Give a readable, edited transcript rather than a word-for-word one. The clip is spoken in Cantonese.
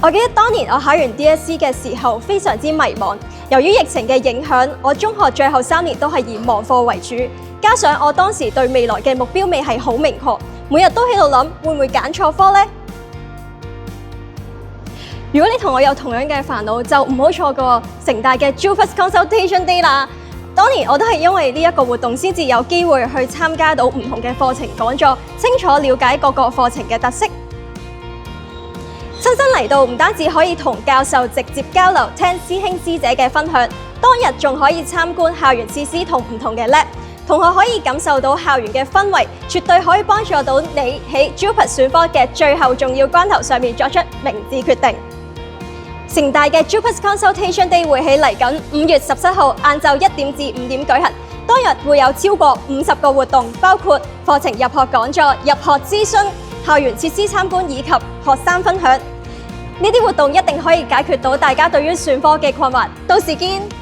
我記得當年我考完 DSE 嘅時候非常之迷茫，由於疫情嘅影響，我中學最後3年都係以網課為主，加上我當時對未來嘅目標未係好明確，每日都喺度諗會唔會揀錯科呢？如果你同我有同樣嘅煩惱，就唔好錯過城大嘅 JUPAS Consultation Day 啦。當年我都係因為呢一個活動先至有機會去參加到唔同嘅課程講座，清楚了解各個課程嘅特色。親身嚟到唔單止可以同教授直接交流，聽師兄師姐嘅分享，當日仲可以參觀校園設施同唔同嘅 lab， 同學可以感受到校園嘅氛圍，絕對可以幫助到你喺 JUPAS 選科嘅最後重要關頭上面作出明智決定。城大嘅 JUPAS Consultation Day 會喺嚟緊5月17號晏晝1點至5點舉行，當日會有超過50個活動，包括課程入學講座、入學諮詢、校園設施參觀以及學生分享。呢啲活動一定可以解決到大家對於選科嘅困惑，到時見。